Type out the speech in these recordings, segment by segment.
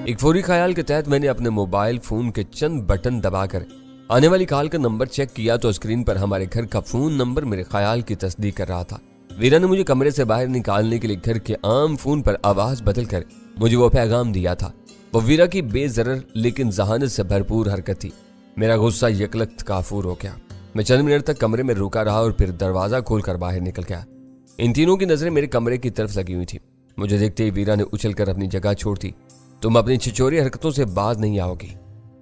एक फौरी ख्याल के तहत मैंने अपने मोबाइल फोन के चंद बटन दबाकर आने वाली कॉल का नंबर चेक किया तो स्क्रीन पर हमारे घर का फोन नंबर मेरे ख्याल की तस्दीक कर रहा था। वीरा ने मुझे कमरे से बाहर निकालने के लिए घर के आम फोन पर आवाज बदलकर मुझे वो पैगाम दिया था। वो वीरा की बेजरर लेकिन जहानत से भरपूर हरकत थी। मेरा गुस्सा यकलख्त काफूर हो गया। मैं चंद मिनट तक कमरे में रुका रहा और फिर दरवाजा खोलकर बाहर निकल गया। इन तीनों की नजरें मेरे कमरे की तरफ लगी हुई थी। मुझे देखते ही वीरा ने उछलकर अपनी जगह छोड़ दी। तुम अपनी छिछोरी हरकतों से बाज नहीं आओगी।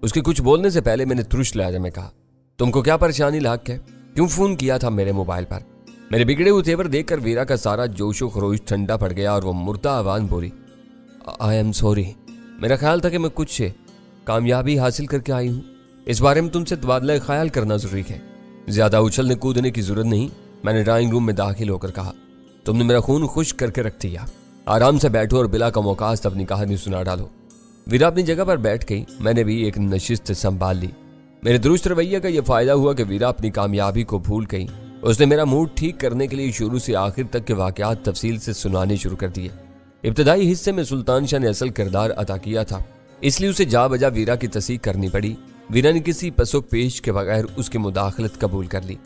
उसके कुछ बोलने से पहले मैंने तुरुश लहजा में कहा, तुमको क्या परेशानी लाक है? क्यों फोन किया था मेरे मोबाइल पर? मेरे बिगड़े हुए तेवर देखकर वीरा का सारा जोशो खरोश ठंडा पड़ गया और वो मुर्दा आवाज बोली, आई एम सॉरी। मेरा ख्याल था कि मैं कुछ कामयाबी हासिल करके आई हूँ। इस बारे में तुमसे तबादला ख्याल करना जरूरी है। ज्यादा उछलने कूदने की जरूरत नहीं। मैंने ड्राइंग रूम में दाखिल होकर कहा, तुमने मेरा खून खुश करके रख दिया। आराम से बैठो और बिला का मौकास्त अपनी कहानी सुना डालो। वीरा अपनी जगह पर बैठ गई। मैंने भी एक नशिस्त संभाल ली। मेरे दुरुस्त रवैये का यह फायदा हुआ कि वीरा अपनी कामयाबी को भूल गई। उसने मेरा मूड ठीक करने के लिए शुरू से आखिर तक के वाकयात तफसील से सुनाने शुरू कर दिए। इब्तदाई हिस्से में सुल्तान शाह ने असल किरदार अदा किया था, इसलिए उसे जा बजा वीरा की तस्दीक करनी पड़ी। वीरा ने किसी पसो पेश के बगैर उसकी मुदाखलत कबूल कर ली।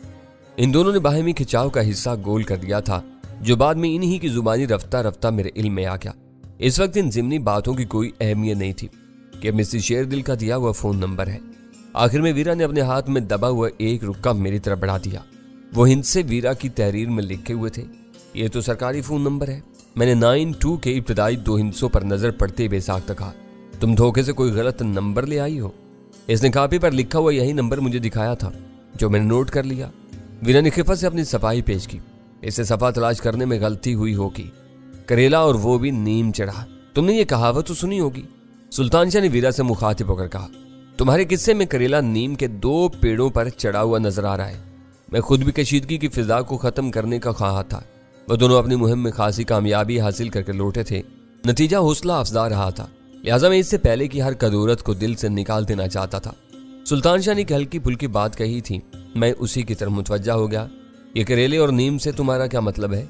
इन दोनों ने बाहमी खिंचाव का हिस्सा गोल कर दिया था, जो बाद में इन्हीं की जुबानी रफ्ता रफ्ता मेरे इल्म में आ गया। इस वक्त इन जिमनी बातों की कोई अहमियत नहीं थी कि मिसिस शेरदिल का दिया हुआ फोन नंबर है। आखिर में वीरा ने अपने हाथ में दबा हुआ एक रुक्का मेरी तरफ बढ़ा दिया। वो हिंद से वीरा की तहरीर में लिखे हुए थे, ये तो सरकारी फोन नंबर है। मैंने 92 के इब्तदाई 2 हिंसों पर नजर पड़ते बेसाख्ता कहा, तुम धोखे से कोई गलत नंबर ले आई हो। इसने कापी पर लिखा हुआ यही नंबर मुझे दिखाया था, जो मैंने नोट कर लिया। वीरा ने खिफत से अपनी सफाई पेश की। इसे सफा तलाश करने में गलती हुई होगी। करेला और वो भी नीम चढ़ा। तुमने ये कहावत तो सुनी होगी। सुल्तान शाह ने वीरा से मुखातिब होकर कहा, तुम्हारे किस्से में करेला नीम के 2 पेड़ों पर चढ़ा हुआ नजर आ रहा है। मैं खुद भी कशीदगी की फिजा को खत्म करने का ख्वाह था। वो दोनों अपनी मुहिम में खासी कामयाबी हासिल करके लौटे थे। नतीजा हौसला अफजा रहा था, लिहाजा मैं इससे पहले की हर कदूरत को दिल से निकाल देना चाहता था। सुल्तान शाह ने एक हल्की फुल्की बात कही थी, मैं उसी की तरफ मुतवज्जा हो गया। ये करेले और नीम से तुम्हारा क्या मतलब है?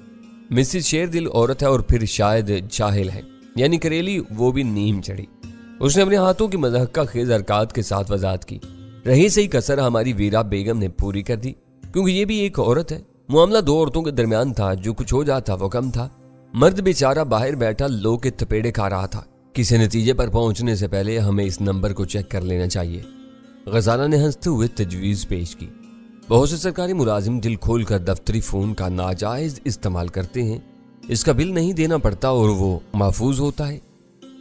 मिसिस शेरदिल औरत है और फिर शायद जाहिल है, यानी करेली वो भी नीम चढ़ी। उसने अपने हाथों की मज़हक़ा खेज हरकत के साथ वजाहत की। रही सही कसर हमारी वीरा बेगम ने पूरी कर दी, क्योंकि ये भी एक औरत है। मामला 2 औरतों के दरमियान था, जो कुछ हो जाता वो कम था। मर्द बेचारा बाहर बैठा लो के थपेड़े खा रहा था। किसी नतीजे पर पहुंचने से पहले हमें इस नंबर को चेक कर लेना चाहिए। गजाला ने हंसते हुए तजवीज़ पेश की। बहुत से सरकारी मुलाजिम दिल खोल कर दफ्तरी फोन का नाजायज इस्तेमाल करते हैं। इसका बिल नहीं देना पड़ता और वो महफूज होता है।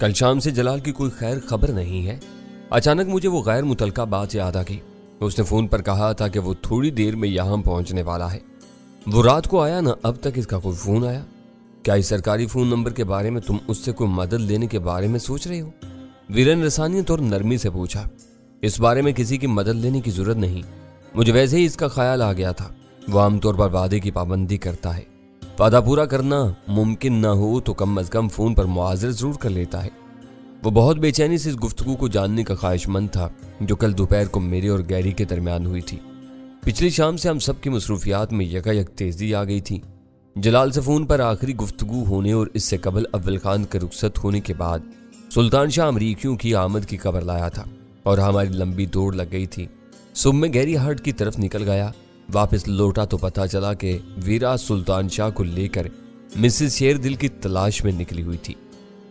कल शाम से जलाल की कोई खैर खबर नहीं है। अचानक मुझे वो गैर मुतलका बात याद आ गई। उसने फोन पर कहा था कि वो थोड़ी देर में यहाँ पहुंचने वाला है। वो रात को आया ना, अब तक इसका कोई फोन आया? क्या इस सरकारी फोन नंबर के बारे में तुम उससे कोई मदद लेने के बारे में सोच रहे हो? वीरा ने रसानियत और नरमी से पूछा। इस बारे में किसी की मदद लेने की जरूरत नहीं। मुझे वैसे ही इसका ख्याल आ गया था। वो आमतौर पर वादे की पाबंदी करता है। वादा पूरा करना मुमकिन ना हो तो कम अज कम फोन पर मुआवजा जरूर कर लेता है। वो बहुत बेचैनी से इस गुफ्तगू को जानने का ख्वाहिशमंद था, जो कल दोपहर को मेरे और गैरी के दरमियान हुई थी। पिछली शाम से हम सब की मसरूफियात में यकायक तेजी आ गई थी। जलाल से फोन पर आखिरी गुफ्तगू होने और इससे कबल अव्वल खान के रुखसत होने के बाद सुल्तान शाह अमरीकियों की आमद की खबर लाया था और हमारी लंबी दौड़ लग गई थी। सुबह में गैरी हार्ट की तरफ निकल गया। वापस लौटा तो पता चला कि वीरा सुल्तान शाह को लेकर मिसिस शेरदिल की तलाश में निकली हुई थी।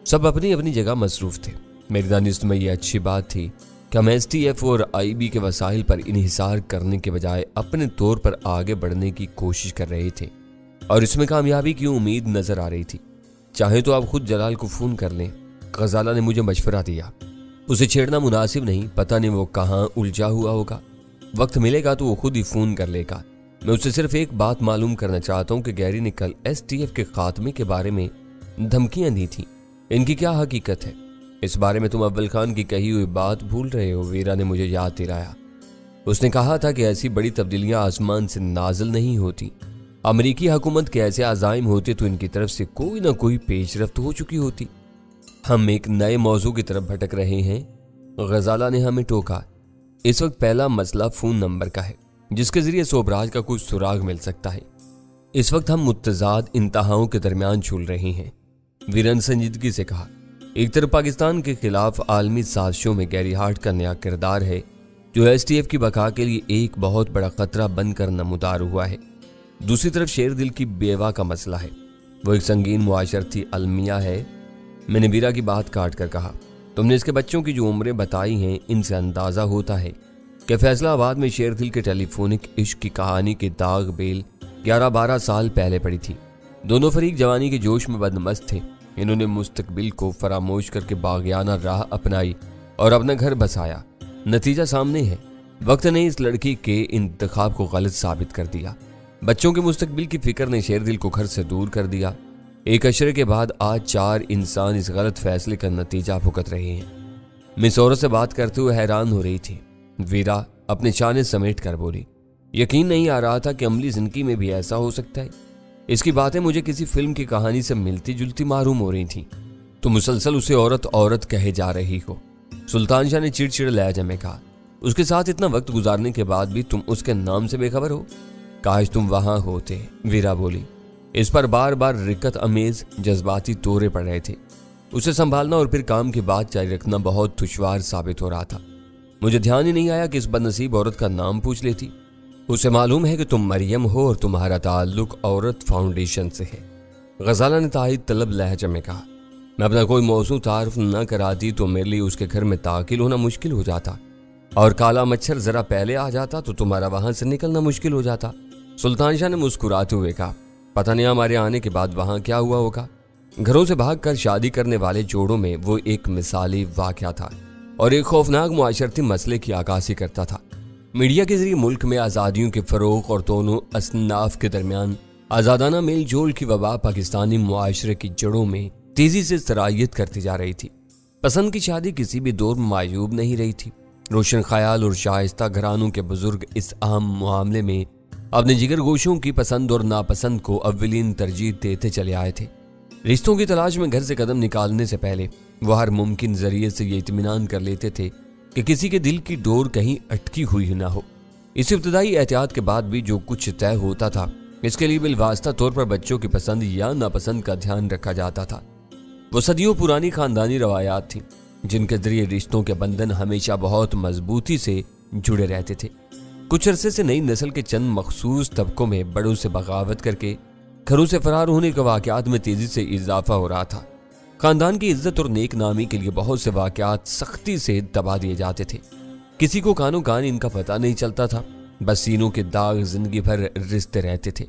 सब अपनी अपनी जगह मसरूफ थे। मेरी दानिश में यह अच्छी बात थी कि हम STF और IB के वसाइल पर इन्हिसार करने के बजाय अपने तौर पर आगे बढ़ने की कोशिश कर रहे थे और इसमें कामयाबी की उम्मीद नजर आ रही थी। चाहे तो आप खुद जलाल को फोन कर लें। गजाला ने मुझे मशवरा दिया। उसे छेड़ना मुनासिब नहीं, पता नहीं वो कहाँ उलझा हुआ होगा। वक्त मिलेगा तो वो खुद ही फोन कर लेगा। मैं उससे सिर्फ एक बात मालूम करना चाहता हूँ कि गैरी ने कल STF के खात्मे के बारे में धमकियां दी थी। इनकी क्या हकीकत है? इस बारे में तुम अव्वल खान की कही हुई बात भूल रहे हो। वीरा ने मुझे याद दिलाया। उसने कहा था कि ऐसी बड़ी तब्दीलियां आसमान से नाजिल नहीं होती। अमरीकी हुकूमत के ऐसे अज़ाइम होते तो इनकी तरफ से कोई ना कोई पेशरफ्त हो चुकी होती। हम एक नए मौजू की तरफ भटक रहे हैं। गजाला ने हमें टोका। इस वक्त पहला मसला फोन नंबर का है, जिसके जरिए सोबराज का कुछ सुराग मिल सकता है। इस वक्त हम मुतजाद इंतहाओं के दरमियान झूल रहे हैं। वीरा ने संजीदगी से कहा, ایک طرف پاکستان کے خلاف عالمی سازشوں میں گیری ہارٹ کا نیا کردار ہے جو ایس ٹی ایف کی بقا کے لیے ایک بہت بڑا خطرہ بن کر نمودار ہوا ہے، دوسری طرف شیر دل کی بیوہ کا مسئلہ ہے، وہ ایک سنگین معاشرتی المیہ ہے۔ میں نے ویرا کی بات کاٹ کر کہا، تم نے اس کے بچوں کی جو عمریں بتائی ہیں ان سے اندازہ ہوتا ہے کہ فیصلہ آباد میں شیر دل کے ٹیلی فونک عشق کی کہانی کے داغ بیل 11-12 سال پہلے پڑی تھی۔ دونوں فریق جوانی کے جوش میں بدمست تھے، انہوں نے مستقبل کو فراموش کر کے باغیانہ راہ اپنائی اور اپنا گھر بسایا۔ نتیجہ سامنے ہے، وقت نے اس لڑکی کے انتخاب کو غلط ثابت کر دیا۔ بچوں کے مستقبل کی فکر نے شیر دل کو گھر سے دور کر دیا۔ ایک عشرے کے بعد آج 4 انسان اس غلط فیصلے کا نتیجہ بھگت رہے ہیں۔ میں عورت سے بات کرتے ہوئے حیران ہو رہی تھی۔ ویرا اپنے چانے سمیٹ کر بولی، یقین نہیں آ رہا تھا کہ عملی زندگی میں بھی ایسا ہو سکتا ہے۔ اس کی باتیں مجھے کسی فلم کی کہانی سے ملتی جلتی معلوم ہو رہی تھیں۔ تو مسلسل اسے عورت عورت کہے جا رہی ہو، سلطان شاہ نے چڑچڑ لہجے میں کہا۔ اس کے ساتھ اتنا وقت گزارنے کے بعد بھی تم اس کے نام سے بے خبر ہو؟ کاش تم وہاں ہوتے، ویرا بولی۔ اس پر بار بار رکت امیز جذباتی طورے پڑ رہے تھے۔ اسے سنبھالنا اور پھر کام کی بات جاری رکھنا بہت دشوار ثابت ہو رہا تھا۔ مجھے دھیان ہی نہیں آیا کہ اس بدنصیب عورت کا نام پوچھ لیتی۔ اسے معلوم ہے کہ تم مریم ہو اور تمہارا تعلق عورت فاؤنڈیشن سے ہے، غزالہ نے تائید طلب لہجے میں کہا۔ میں اپنا کوئی موضوع تعارف نہ کراتی تو میرے لیے اس کے گھر میں داخل ہونا مشکل ہو جاتا، اور کالا مچھر ذرا پہلے آ جاتا تو تمہارا وہاں سے نکلنا مشکل ہو جاتا۔ سلطان شاہ نے مسکراتے ہوئے کہا، پتہ نہیں ہمارے آنے کے بعد وہاں کیا ہوا ہوگا۔ گھروں سے بھاگ کر شادی کرنے والے جوڑوں میں وہ ایک مثالی واقعہ تھا اور ایک خوفناک معاشرتی مسئلے کی عکاسی کرتا تھا۔ میڈیا کے ذریعے ملک میں آزادیوں کے فروغ اور دونوں اصناف کے درمیان آزادانہ میل جول کی وبا پاکستانی معاشرے کی جڑوں میں تیزی سے سرایت کرتی جا رہی تھی۔ پسند کی شادی کسی بھی دور میں معیوب نہیں رہی تھی۔ روشن خیال اور شائستہ گھرانوں کے بزرگ اس اہم معاملے میں اپنے جگر گوشوں کی پسند اور ناپسند کو اولین ترجیح دیتے چلے آئے تھے۔ رشتوں کی تلاش میں گھر سے قدم نکالنے سے پہلے وہ ہر ممکن ذریعے سے یہ اطمینان کر لیتے تھے کہ کسی کے دل کی ڈور کہیں اٹکی ہوئی نہ ہو۔ اس ابتدائی احتیاط کے بعد بھی جو کچھ طے ہوتا تھا، اس کے لیے بالواسطہ طور پر بچوں کی پسند یا ناپسند کا دھیان رکھا جاتا تھا۔ وہ صدیوں پرانی خاندانی روایات تھیں جن کے ذریعے رشتوں کے بندھن ہمیشہ بہت مضبوطی سے جڑے رہتے تھے۔ کچھ عرصے سے نئی نسل کے چند مخصوص طبقوں میں بڑوں سے بغاوت کر کے گھروں سے فرار ہونے کے واقعات میں تیزی سے اضافہ ہو رہا تھا۔ خاندان کی عزت اور نیک نامی کے لیے بہت سے واقعات سختی سے دبا دیے جاتے تھے۔ کسی کو کانوں کان ان کا پتہ نہیں چلتا تھا، بس سینوں کے داغ زندگی بھر رستے رہتے تھے۔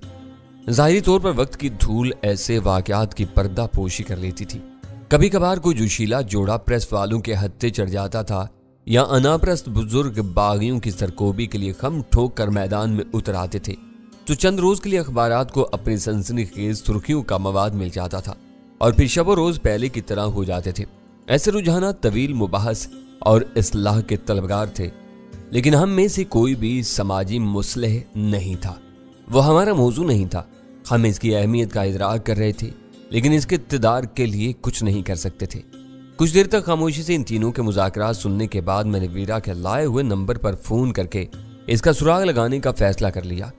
ظاہری طور پر وقت کی دھول ایسے واقعات کی پردہ پوشی کر لیتی تھی۔ کبھی کبھار کوئی جوشیلا جوڑا پریس والوں کے ہتھے چڑھ جاتا تھا یا اناپرست بزرگ باغیوں کی سرکوبی کے لیے خم ٹھوک کر میدان میں اتر آتے تھے تو چند روز کے لیے اخبارات کو اپنی سنسنی خیز سرخیوں کا مواد مل جاتا تھا اور پھر شب و روز پہلے کی طرح ہو جاتے تھے۔ ایسے رجحانات طویل مباحث اور اصلاح کے طلبگار تھے، لیکن ہم میں سے کوئی بھی سماجی مصلح نہیں تھا۔ وہ ہمارا موضوع نہیں تھا۔ ہم اس کی اہمیت کا ادراک کر رہے تھے، لیکن اس کے اقتدار کے لیے کچھ نہیں کر سکتے تھے۔ کچھ دیر تک خاموشی سے ان تینوں کے مذاکرات سننے کے بعد میں نے ویرا کے لائے ہوئے نمبر پر فون کر کے اس کا سراغ لگانے کا فیصلہ کر لیا۔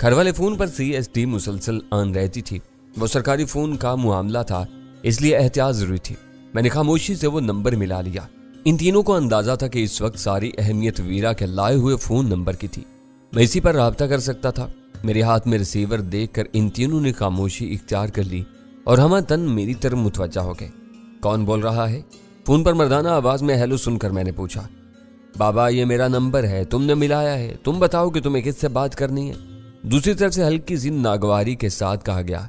گھر والے فون پر CSD مسلسل آن رہتی تھی۔ وہ سرکاری فون کا معاملہ تھا، اس لیے احتیاط ضروری تھی۔ میں نے خاموشی سے وہ نمبر ملا لیا۔ ان تینوں کو اندازہ تھا کہ اس وقت ساری اہمیت ویرا کے لائے ہوئے فون نمبر کی تھی۔ میں اسی پر رابطہ کر سکتا تھا۔ میرے ہاتھ میں ریسیور دیکھ کر ان تینوں نے خاموشی اختیار کر لی اور ہمہ تن میری طرف متوجہ ہو گئے۔ کون بول رہا ہے؟ فون پر مردانہ آواز میں ہیلو سن کر میں نے پوچھا۔ بابا یہ میرا نمبر ہے، تم نے ملایا ہے، تم بتاؤ کہ تمہیں کس سے بات کرنی ہے؟ دوسری طرف سے ہلکی سی ناگواری کے ساتھ کہا گیا،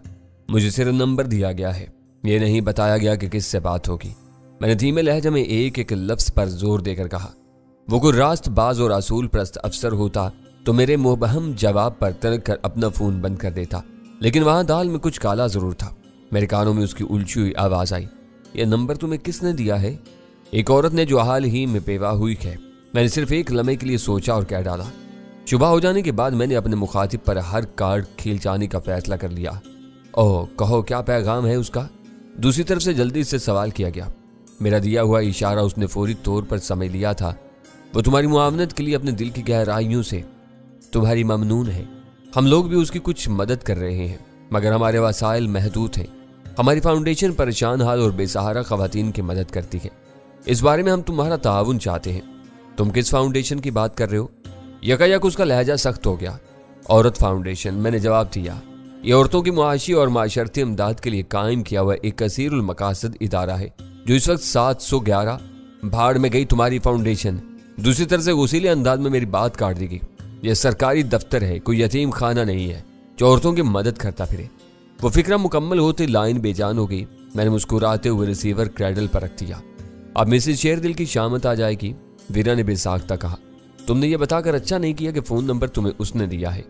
مجھے صرف نمبر دیا گیا ہے، یہ نہیں بتایا گیا کہ کس سے بات ہوگی۔ میں نے دھیمے لہجے میں ایک ایک لفظ پر زور دے کر کہا۔ وہ کوئی راست باز اور اصول پرست افسر ہوتا تو میرے مبہم جواب پر ترک کر اپنا فون بند کر دیتا، لیکن وہاں دال میں کچھ کالا ضرور تھا۔ میرے کانوں میں اس کی الجھی ہوئی آواز آئی، یہ نمبر تمہیں کس نے دیا ہے؟ ایک عورت نے جو حال ہی میں بیوہ ہوئی ہے۔ میں نے صرف ایک لمحے کے لیے سوچا اور کہہ ڈالا۔ صبح ہو جانے کے بعد میں نے اپنے مخاطب پر ہر کارڈ کھیل جانے کا فیصلہ کر لیا۔ اوہ کہو کیا پیغام ہے اس کا؟ دوسری طرف سے جلدی سے سوال کیا گیا۔ میرا دیا ہوا اشارہ اس نے فوری طور پر سمجھ لیا تھا۔ وہ تمہاری معاونت کے لیے اپنے دل کی گہرائیوں سے تمہاری ممنون ہے۔ ہم لوگ بھی اس کی کچھ مدد کر رہے ہیں، مگر ہمارے وسائل محدود ہیں۔ हमारी फाउंडेशन परेशान हाल और बेसहारा खवातीन की मदद करती है। इस बारे में हम तुम्हारा ताउन चाहते हैं। तुम किस फाउंडेशन की बात कर रहे हो? यकायक उसका लहजा सख्त हो गया। औरत फाउंडेशन, मैंने जवाब दिया। ये औरतों की मुआशी और माशरती इमदाद के लिए कायम किया हुआ एक कसीरुल मकासद इदारा है जो इस वक्त 711 भाड़ में गई तुम्हारी फाउंडेशन। दूसरी तरफ से उसीले अंदाज में मेरी बात काट दी गई। यह सरकारी दफ्तर है, कोई यतीम खाना नहीं है जो औरतों की मदद करता फिरे। वो फिक्रा मुकम्मल होते लाइन बेजान हो गई। मैंने मुस्कुराते हुए रिसीवर क्रैडल पर रख दिया। अब मिसेस शेरदिल की शामत आ जाएगी, वीरा ने बेसाख्ता कहा। तुमने ये बताकर अच्छा नहीं किया कि फोन नंबर तुम्हें उसने दिया है।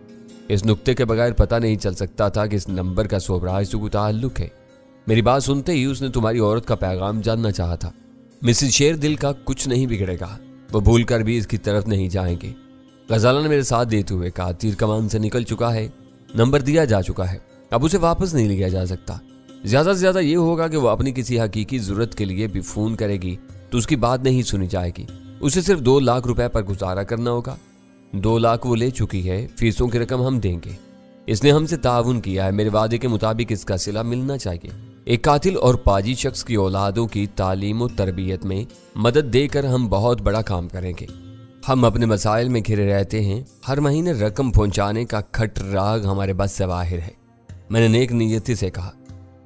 इस नुक्ते के बगैर पता नहीं चल सकता था कि इस नंबर का सोबराज से कोई ताल्लुक है। मेरी बात सुनते ही उसने तुम्हारी औरत का पैगाम जानना चाहा था। मिसेस शेरदिल का कुछ नहीं बिगड़ेगा, वो भूल कर भी इसकी तरफ नहीं जाएंगे। गजाला ने मेरे साथ देते हुए कहा, तीर कमान से निकल चुका है, नंबर दिया जा चुका है, अब उसे वापस नहीं लिया जा सकता। ज्यादा से ज्यादा ये होगा कि वो अपनी किसी हकीकी जरूरत के लिए भी फोन करेगी तो उसकी बात नहीं सुनी जाएगी। उसे सिर्फ 2 लाख रुपए पर गुजारा करना होगा। 2 लाख वो ले चुकी है, फीसों की रकम हम देंगे। इसने हमसे ताउन किया है, मेरे वादे के मुताबिक इसका सिला मिलना चाहिए। एक कातिल और पाजी शख्स की औलादों की तालीम और तरबियत में मदद देकर हम बहुत बड़ा काम करेंगे। हम अपने मसाइल में घिरे रहते हैं, हर महीने रकम पहुंचाने का खट राग हमारे बस से बाहर है। मैंने नेक नियति से कहा,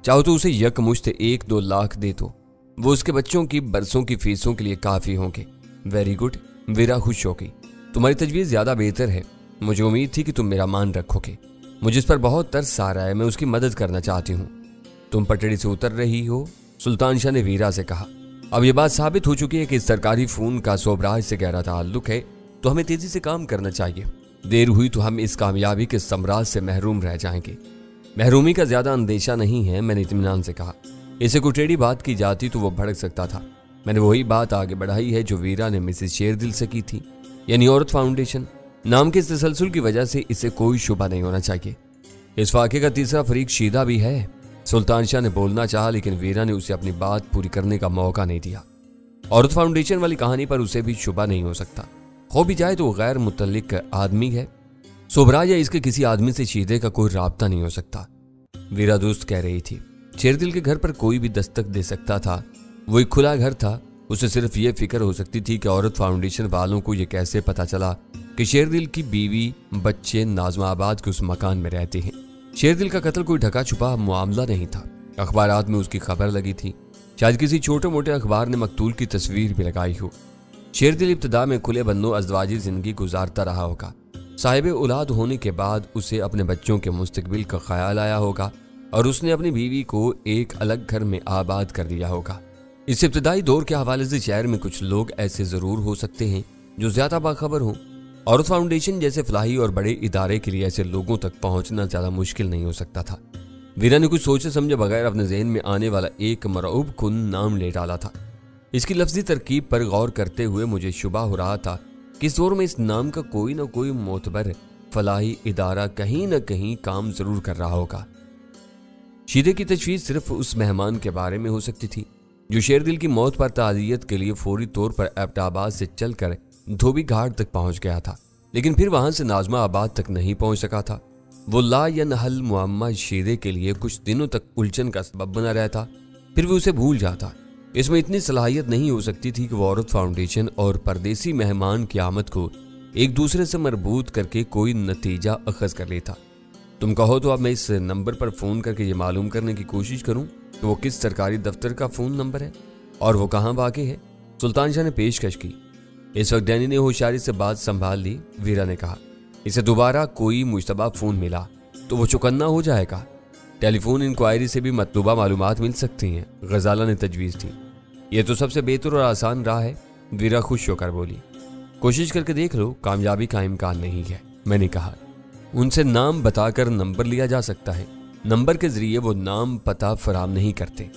चाहो तो उसे यकमुश्त 1-2 लाख दे दो, वो उसके बच्चों की बरसों की फीसों के लिए काफी होंगे। वेरी गुड, वीरा खुश होगी। तुम्हारी तजवीज़ ज्यादा बेहतर है। मुझे उम्मीद थी कि तुम मेरा मान रखोगे। मुझे इस पर बहुत तरस आ रहा है, मैं उसकी मदद करना चाहती हूँ। तुम पटड़ी से उतर रही हो, सुल्तान शाह ने वीरा से कहा। अब यह बात साबित हो चुकी है कि सरकारी फोन का सोबराज से गहरा ताल्लुक है, तो हमें तेजी से काम करना चाहिए। देर हुई तो हम इस कामयाबी के समराज से महरूम रह जाएंगे। महरूमी का ज्यादा अंदेशा नहीं है, मैंने इत्मीनान से कहा। इसे कोई टेढ़ी बात की जाती तो वो भड़क सकता था। मैंने वही बात आगे बढ़ाई है जो वीरा ने मिसेस शेरदिल से की थी, यानी औरत फाउंडेशन। नाम के इस तसलसल की वजह से इसे कोई शुबा नहीं होना चाहिए। इस वाक़े का तीसरा फरीक शीदा भी है। सुल्तान शाह ने बोलना चाहा, लेकिन वीरा ने उसे अपनी बात पूरी करने का मौका नहीं दिया। औरत फाउंडेशन वाली कहानी पर उसे भी शुबा नहीं हो सकता। हो भी जाए तो गैर मुतल्लिक आदमी है। सोबराज या इसके किसी आदमी से शीदे का कोई राब्ता नहीं हो सकता। वीरा दोस्त कह रही थी, शेरदिल के घर पर कोई भी दस्तक दे सकता था। वो एक खुला घर था। उसे सिर्फ ये फिक्र हो सकती थी कि औरत फाउंडेशन वालों को ये कैसे पता चला कि शेरदिल की बीवी बच्चे नाज़माबाद के उस मकान में रहते हैं। शेरदिल का कत्ल कोई ढका छुपा मामला नहीं था। अखबारात में उसकी खबर लगी थी। शायद किसी छोटे मोटे अखबार ने मकतूल की तस्वीर भी लगाई हो। शेरदिल इब्तदा में खुले बंदों अज़वाजी जिंदगी गुजारता रहा होगा। साहिब औलाद होने के बाद उसे अपने बच्चों के मुस्तकबिल का ख्याल आया होगा और उसने अपनी बीवी को एक अलग घर में आबाद कर दिया होगा। इस इब्तदाई दौर के हवाले से शहर में कुछ लोग ऐसे जरूर हो सकते हैं जो ज्यादा बाखबर हों। औरत फाउंडेशन जैसे फलाही और बड़े इदारे के लिए ऐसे लोगों तक पहुंचना ज्यादा मुश्किल नहीं हो सकता था। वीरा ने कुछ सोचे समझे बगैर अपने ज़हन में आने वाला एक मरऊब कुन नाम ले डाला था। इसकी लफ्जी तरकीब पर गौर करते हुए मुझे शुबा हो रहा था कि इस दौर में इस नाम का कोई ना कोई मोतबर फलाही इदारा कहीं ना कहीं काम जरूर कर रहा होगा। शीदे की तशवीश सिर्फ उस मेहमान के बारे में हो सकती थी जो शेरदिल की मौत पर ताज़ियत के लिए फौरी तौर पर एबटाबाद से चलकर धोबी घाट तक पहुंच गया था, लेकिन फिर वहां से नाजमा आबाद तक नहीं पहुंच सका था। वो ला यनहल मुअम्मा शीदे के लिए कुछ दिनों तक उलझन का सबब बना रहता, फिर भी उसे भूल जाता। इसमें इतनी सलाहियत नहीं हो सकती थी कि वो औरत फाउंडेशन और परदेसी मेहमान की आमद को एक दूसरे से मरबूत करके कोई नतीजा अखज़ कर लेता। तुम कहो तो अब मैं इस नंबर पर फ़ोन करके ये मालूम करने की कोशिश करूं कि वो किस सरकारी दफ्तर का फ़ोन नंबर है और वो कहाँ वाक़ है। सुल्तान शाह ने पेशकश की। इस वक्त डैनी ने होशियारी से बात संभाल ली। वीरा ने कहा, इसे दोबारा कोई मुश्तबा फ़ोन मिला तो वो चौकन्ना हो जाएगा। टेलीफोन इंक्वायरी से भी मतलूबा मालूमात मिल सकती हैं, गजाला ने तजवीज़ दी। ये तो सबसे बेहतर और आसान राह है, वीरा खुश होकर बोली। कोशिश करके देख लो, कामयाबी का इम्कान नहीं है, मैंने कहा। उनसे नाम बताकर नंबर लिया जा सकता है। नंबर के जरिए वो नाम पता फराम नहीं करते।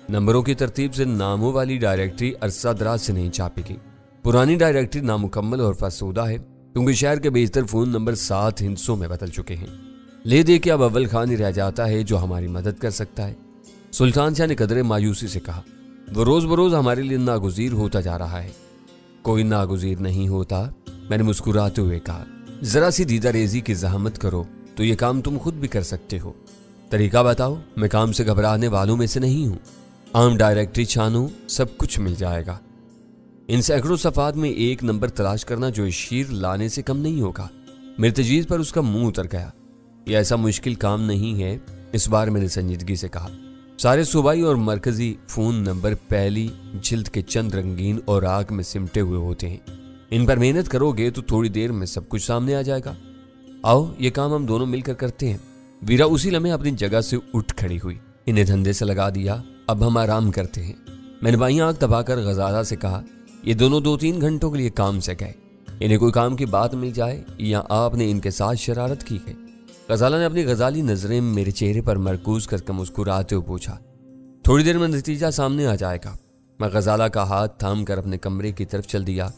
नंबरों की तरतीब से नामों वाली डायरेक्टरी अरसा दराज से नहीं छापी गई। पुरानी डायरेक्टरी नामुकम्मल और फसूदा है क्योंकि शहर के बेशतर फ़ोन नंबर 7 हिस्सों में बदल चुके हैं। ले दे के अब अव्वल खान ही रह जाता है जो हमारी मदद कर सकता है। सुल्तान शाह ने कदरे मायूसी से कहा, वो रोज़ बरोज़ हमारे लिए नागुज़ीर होता जा रहा है। कोई नागुज़ीर नहीं होता, मैंने मुस्कुराते हुए कहा। ज़रा सी दीदा रेजी की ज़हमत करो तो ये काम तुम खुद भी कर सकते हो। तरीका बताओ, मैं काम से घबराने वालों में से नहीं हूं। आम डायरेक्टरी छानो, सब कुछ मिल जाएगा। इन सैकड़ों सफात में एक नंबर तलाश करना जो शीर लाने से कम नहीं होगा। मेरी तजवीज़ पर उसका मुंह उतर गया। यह ऐसा मुश्किल काम नहीं है, इस बार मैंने संजीदगी से कहा। सारे सूबाई और मरकजी फोन नंबर पहली जिल्द के चंद रंगीन और आग में सिमटे हुए होते हैं। इन पर मेहनत करोगे तो थोड़ी देर में सब कुछ सामने आ जाएगा। आओ, ये काम हम दोनों मिलकर करते हैं। वीरा उसी लम्हे अपनी जगह से उठ खड़ी हुई। इन्हें धंधे से लगा दिया, अब हम आराम करते हैं। मैंने बाईं आंख दबाकर गजाला से कहा, ये दोनों 2-3 घंटों के लिए काम से गए, इन्हें कोई काम की बात मिल जाए या आपने इनके साथ शरारत की है। गजाला ने अपनी गजाली नजरें मेरे चेहरे पर मरकूज करके मुस्कुराते हुए पूछा। थोड़ी देर में नतीजा सामने आ जाएगा। मैं गजाला का हाथ थाम कर अपने कमरे की तरफ चल दिया।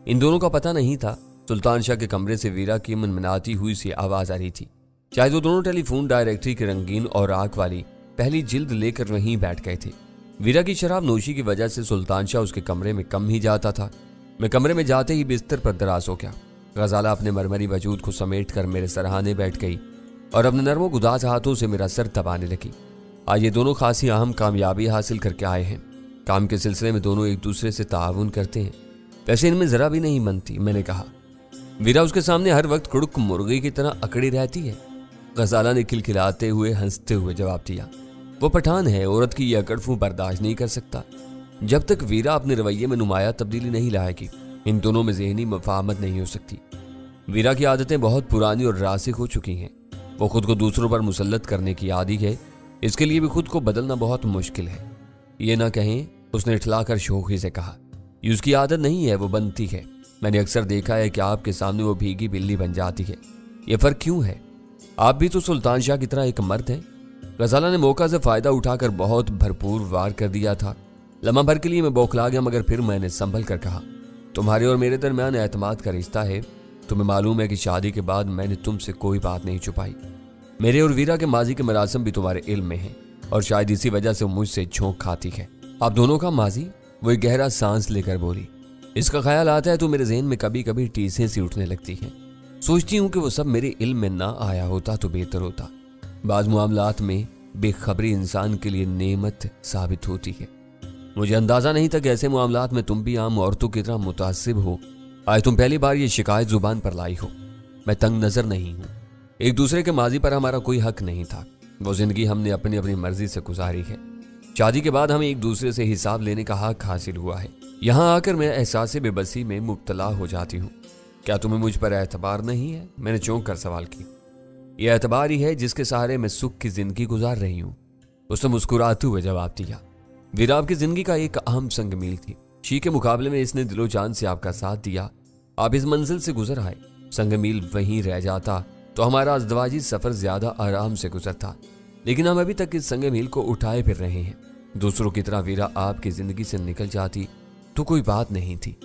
इन दोनों का पता नहीं था, सुल्तान शाह के कमरे से वीरा की मनमनाती हुई सी आवाज आ रही थी। शायद वो दोनों टेलीफोन डायरेक्टरी के रंगीन और आंख वाली पहली जिल्द लेकर वहीं बैठ गए थे। वीरा की शराब नोशी की वजह से सुल्तान शाह उसके कमरे में कम ही जाता था। मैं कमरे में जाते ही बिस्तर पर दराज हो गया। गजाला अपने मरमरी वजूद को समेट कर मेरे सरहाने बैठ गई और अपने नरमो गुदास हाथों से मेरा सर दबाने लगी। आज ये दोनों खासी अहम कामयाबी हासिल करके आए हैं। काम के सिलसिले में दोनों एक दूसरे से ताउन करते हैं। वैसे इनमें जरा भी नहीं बनती, मैंने कहा। वीरा उसके सामने हर वक्त कुड़ुक मुर्गी की तरह अकड़ी रहती है। गजाला ने खिलखिलाते हुए हंसते हुए जवाब दिया, वो पठान है, औरत की यह अकड़फू बर्दाश्त नहीं कर सकता। जब तक वीरा अपने रवैये में नुमाया तब्दीली नहीं लाएगी, इन दोनों में ज़हनी मफाहमत नहीं हो सकती। वीरा की आदतें बहुत पुरानी और रासिक हो चुकी हैं। वो खुद को दूसरों पर मुसल्लत करने की आदी है। इसके लिए भी खुद को बदलना बहुत मुश्किल है। ये ना कहें, उसने इठलाकर शोखी से कहा, ये उसकी आदत नहीं है, वो बनती है। मैंने अक्सर देखा है कि आपके सामने वो भीगी बिल्ली बन जाती है। ये फर्क क्यों है? आप भी तो सुल्तान शाह की तरह एक मर्द हैं। गजाला ने मौका से फायदा उठाकर बहुत भरपूर वार कर दिया था। लम्हा भर के लिए मैं बौखला गया, मगर फिर मैंने संभल कर कहा, तुम्हारे और मेरे दरमियान एतमाद का रिश्ता है। तुम्हें मालूम है कि शादी के बाद मैंने तुमसे कोई बात नहीं छुपाई। मेरे और वीरा के माजी के मरासम भी तुम्हारे इल्म में हैं और शायद इसी वजह से मुझसे झोंक खाती है। आप दोनों का माजी? वो एक गहरा सांस लेकर बोली। इसका ख्याल आता है तो मेरे ज़हन में कभी कभी टीसें सी उठने लगती हैं। सोचती हूँ कि वो सब मेरे इल्म में ना आया होता तो बेहतर होता। बाज़ मामलात में बेखबरी इंसान के लिए नेमत साबित होती है। मुझे अंदाज़ा नहीं था कि ऐसे मामलात में तुम भी आम औरतों की तरह मुतासिब हो। आज तुम पहली बार ये शिकायत जुबान पर लाई हो। मैं तंग नज़र नहीं हूँ। एक दूसरे के माजी पर हमारा कोई हक नहीं था। वो जिंदगी हमने अपनी अपनी मर्जी से गुजारी है। शादी के बाद हमें एक दूसरे से हिसाब लेने का हक हासिल हुआ है। यहाँ आकर मैं एहसास बेबसी में मुब्तला हो जाती हूँ। क्या तुम्हें मुझ पर एतबार नहीं है? मैंने चौंक कर सवाल की। यह एतबार ही है जिसके सहारे मैं सुख की जिंदगी गुजार रही हूँ, उसने मुस्कुराते हुए जवाब दिया। वीरा आपकी जिंदगी का एक अहम संग मील थी। शी के मुकाबले में इसने दिलो जान से आपका साथ दिया। आप इस मंजिल से गुजर आए। संग मील वहीं रह जाता तो हमारा अज़दवाजी सफर ज्यादा आराम से गुजरता, लेकिन हम अभी तक इस संग मील को उठाए फिर रहे हैं। दूसरों की तरह वीरा आपकी जिंदगी से निकल जाती तो कोई बात नहीं थी।